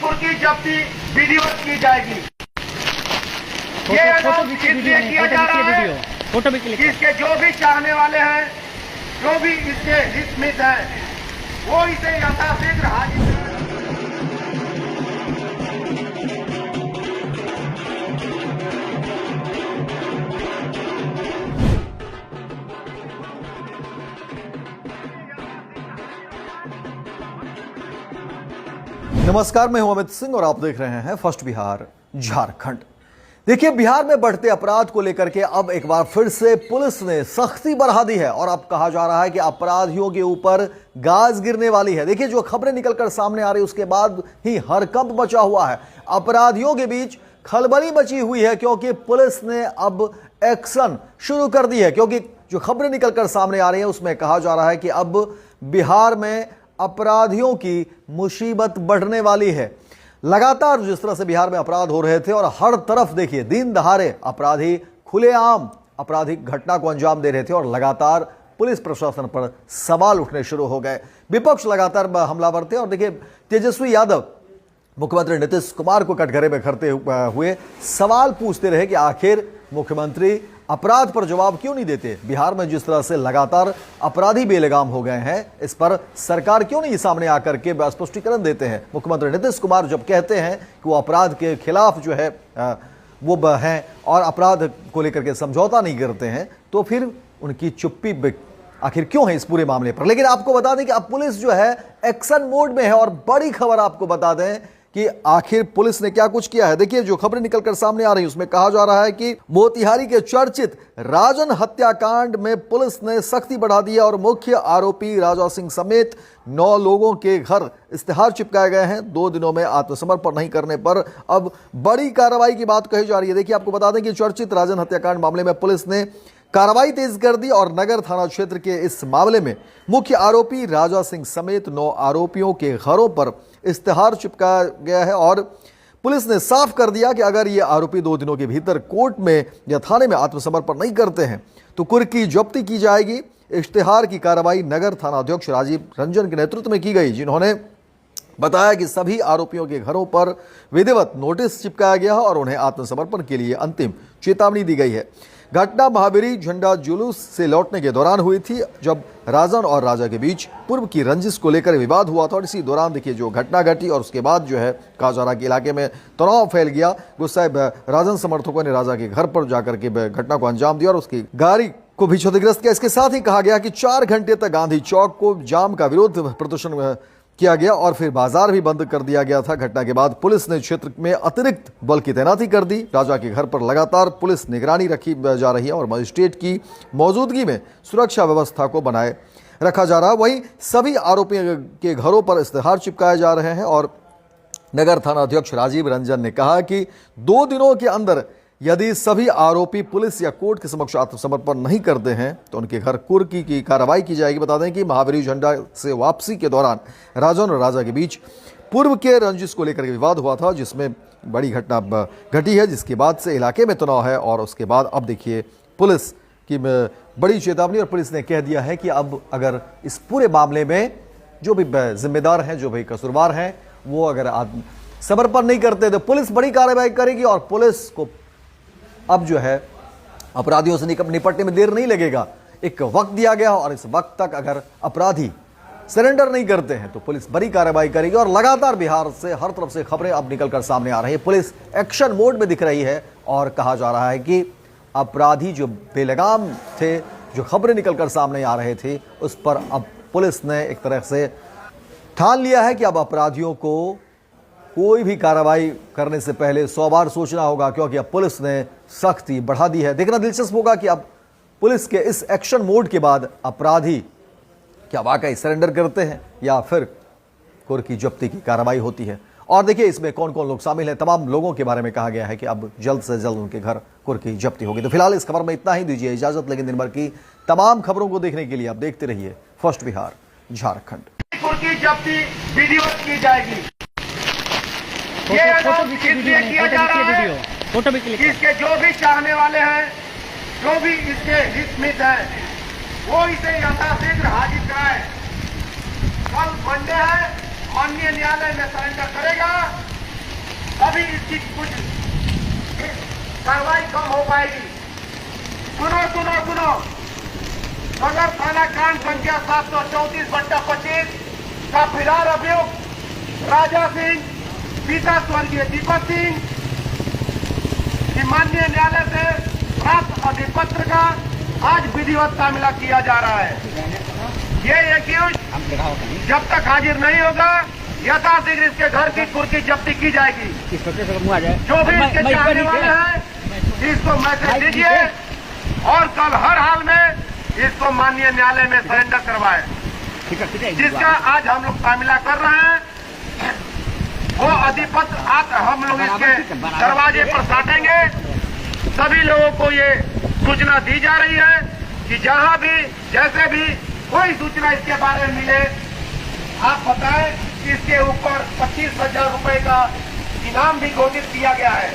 कुर्की जब्ती विधिवत की जाएगी। ये अनाउंस इसलिए किया जा रहा है कि इसके जो भी चाहने वाले हैं, जो भी इसके हितमित हैं, वो इसे यथाशीघ्र हाजिर करें। नमस्कार, मैं हूं अमित सिंह और आप देख रहे हैं फर्स्ट बिहार झारखंड। देखिए, बिहार में बढ़ते अपराध को लेकर के अब एक बार फिर से पुलिस ने सख्ती बढ़ा दी है और अब कहा जा रहा है कि अपराधियों के ऊपर गाज गिरने वाली है। देखिए, जो खबरें निकलकर सामने आ रही उसके बाद ही हड़कंप मचा हुआ है। अपराधियों के बीच खलबली मची हुई है क्योंकि पुलिस ने अब एक्शन शुरू कर दी है। क्योंकि जो खबरें निकलकर सामने आ रही है उसमें कहा जा रहा है कि अब बिहार में अपराधियों की मुसीबत बढ़ने वाली है। लगातार जिस तरह से बिहार में अपराध हो रहे थे और हर तरफ देखिए दिन दहाड़े अपराधी खुलेआम आपराधिक घटना को अंजाम दे रहे थे और लगातार पुलिस प्रशासन पर सवाल उठने शुरू हो गए। विपक्ष लगातार हमलावर थे और देखिए, तेजस्वी यादव मुख्यमंत्री नीतीश कुमार को कटघरे में खड़े हुए सवाल पूछते रहे कि आखिर मुख्यमंत्री अपराध पर जवाब क्यों नहीं देते। बिहार में जिस तरह से लगातार अपराधी बेलगाम हो गए हैं, इस पर सरकार क्यों नहीं सामने आकर के स्पष्टीकरण देते हैं। मुख्यमंत्री नीतीश कुमार जब कहते हैं कि वो अपराध के खिलाफ जो है वो हैं और अपराध को लेकर के समझौता नहीं करते हैं, तो फिर उनकी चुप्पी आखिर क्यों है इस पूरे मामले पर। लेकिन आपको बता दें कि अब पुलिस जो है एक्शन मोड में है और बड़ी खबर आपको बता दें कि आखिर पुलिस ने क्या कुछ किया है। देखिए, जो खबरें निकलकर सामने आ रही है उसमें कहा जा रहा है कि मोतिहारी के चर्चित राजन हत्याकांड में पुलिस ने सख्ती बढ़ा दी है और मुख्य आरोपी राजा सिंह समेत 9 लोगों के घर इस्तेहार चिपकाए गए हैं। 2 दिनों में आत्मसमर्पण नहीं करने पर अब बड़ी कार्रवाई की बात कही जा रही है। देखिए, आपको बता दें कि चर्चित राजन हत्याकांड मामले में पुलिस ने कार्रवाई तेज कर दी और नगर थाना क्षेत्र के इस मामले में मुख्य आरोपी राजा सिंह समेत 9 आरोपियों के घरों पर इस्तेहार चिपकाया गया है और पुलिस ने साफ कर दिया कि अगर ये आरोपी 2 दिनों के भीतर कोर्ट में या थाने में आत्मसमर्पण नहीं करते हैं तो कुर्की जब्ती की जाएगी। इश्तेहार की कार्रवाई नगर थाना अध्यक्ष राजीव रंजन के नेतृत्व में की गई, जिन्होंने बताया कि सभी आरोपियों के घरों पर विधिवत नोटिस चिपकाया गया है और उन्हें आत्मसमर्पण के लिए अंतिम चेतावनी दी गई है। घटना महावीरी झंडा जुलूस से लौटने के दौरान हुई थी, जब राजन और राजा के बीच पूर्व की रंजिश को लेकर विवाद हुआ था और इसी दौरान देखिए जो घटना घटी और उसके बाद जो है कहा जा रहा कि इलाके में तनाव फैल गया। गुस्साए राजन समर्थकों ने राजा के घर पर जाकर के घटना को अंजाम दिया और उसकी गाड़ी को भी क्षतिग्रस्त किया। इसके साथ ही कहा गया कि 4 घंटे तक गांधी चौक को जाम का विरोध प्रदर्शन किया गया और फिर बाजार भी बंद कर दिया गया था। घटना के बाद पुलिस ने क्षेत्र में अतिरिक्त बल की तैनाती कर दी। राजा के घर पर लगातार पुलिस निगरानी रखी जा रही है और मजिस्ट्रेट की मौजूदगी में सुरक्षा व्यवस्था को बनाए रखा जा रहा है। वहीं सभी आरोपियों के घरों पर इस्तेहार चिपकाए जा रहे हैं और नगर थाना अध्यक्ष राजीव रंजन ने कहा कि 2 दिनों के अंदर यदि सभी आरोपी पुलिस या कोर्ट के समक्ष आत्मसमर्पण नहीं करते हैं तो उनके घर कुर्की की कार्रवाई की जाएगी। बता दें कि महावीरी झंडा से वापसी के दौरान राजन और राजा के बीच पूर्व के रंजिश को लेकर के विवाद हुआ था, जिसमें बड़ी घटना घटी है, जिसके बाद से इलाके में तनाव है और उसके बाद अब देखिए पुलिस की बड़ी चेतावनी और पुलिस ने कह दिया है कि अब अगर इस पूरे मामले में जो भी जिम्मेदार हैं, जो भी कसूरवार हैं, वो अगर समर्पण नहीं करते तो पुलिस बड़ी कार्रवाई करेगी और पुलिस को अब जो है अपराधियों से निपटने में देर नहीं लगेगा। एक वक्त दिया गया और इस वक्त तक अगर अपराधी सरेंडर नहीं करते हैं तो पुलिस बड़ी कार्रवाई करेगी। और लगातार बिहार से हर तरफ से खबरें अब निकलकर सामने आ रही है। पुलिस एक्शन मोड में दिख रही है और कहा जा रहा है कि अपराधी जो बेलगाम थे, जो खबरें निकलकर सामने आ रहे थे, उस पर अब पुलिस ने एक तरह से ठान लिया है कि अब अपराधियों को कोई भी कार्रवाई करने से पहले 100 बार सोचना होगा, क्योंकि अब पुलिस ने सख्ती बढ़ा दी है। देखना दिलचस्प होगा कि अब पुलिस के इस एक्शन मोड के बाद अपराधी क्या वाकई सरेंडर करते हैं या फिर कुर्की जब्ती की कार्रवाई होती है। और देखिए, इसमें कौन कौन लोग शामिल हैं, तमाम लोगों के बारे में कहा गया है कि अब जल्द से जल्द उनके घर कुर्की जब्ती होगी। तो फिलहाल इस खबर में इतना ही, दीजिए इजाजत। लेकिन दिन भर की तमाम खबरों को देखने के लिए आप देखते रहिए फर्स्ट बिहार झारखंड। कुर्की जब्ती विधिवत की जाएगी। ये अनाउंस इसलिए किया जा रहा है कि इसके जो भी चाहने वाले हैं, जो भी इसके हितमित हैं, वो इसे यथाशीघ्र हाजिर कराए। कल मंडे है, माननीय न्यायालय में सरेंडर करेगा इसकी कुछ कार्रवाई कम हो पाएगी। सुनो सुनो सुनो, नगर थाना कांड संख्या 734/25 का फिरार अभियुक्त राजा सिंह पिता स्वर्गीय दीपक सिंह की माननीय न्यायालय से प्राप्त अधिपत्र का आज विधिवत तामीला किया जा रहा है। ये एक्यूज जब तक हाजिर नहीं होगा यथाशीघ्र इसके घर की कुर्की जब्ती की जाएगी। जो भी इसके चाहने वाले हैं इसको मैसेज दीजिए और कल हर हाल में इसको माननीय न्यायालय में सरेंडर करवाए। जिसका आज हम लोग तामीला कर रहे हैं वो अधिपत्र आज हम लोग इसके दरवाजे पर साटेंगे। सभी लोगों को ये सूचना दी जा रही है कि जहां भी जैसे भी कोई सूचना इसके बारे में मिले आप बताएं कि इसके ऊपर 25,000 रुपए का इनाम भी घोषित किया गया है।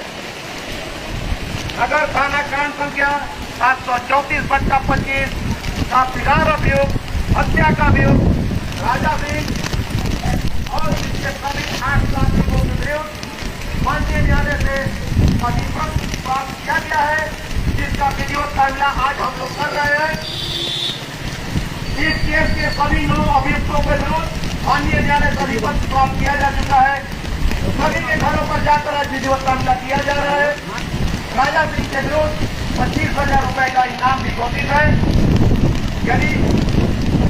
नगर थाना कांड संख्या 734/25 का फिरार अभियुक्त हत्या का अभियुक्त राजा सिंह और इसके सभी 8 साथियों के विरुद्ध माननीय न्यायालय से अधिपत्र प्राप्त किया गया है, जिसका विधिवत तामीला आज हम लोग कर रहे हैं। इस केस के सभी 9 अभियुक्तों के विरुद्ध माननीय न्यायालय से अधिपत्र प्राप्त किया जा चुका है। सभी के घरों पर जाकर आज विधिवत तामीला किया जा रहा है। राजा सिंह के विरुद्ध 25,000 रुपए का इनाम भी घोषित है। यदि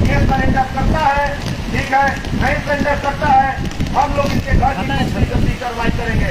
ये सरेंडर करता है ठीक है, नहीं सरेंडर करता है हम लोग इसके घर की कार्रवाई करेंगे।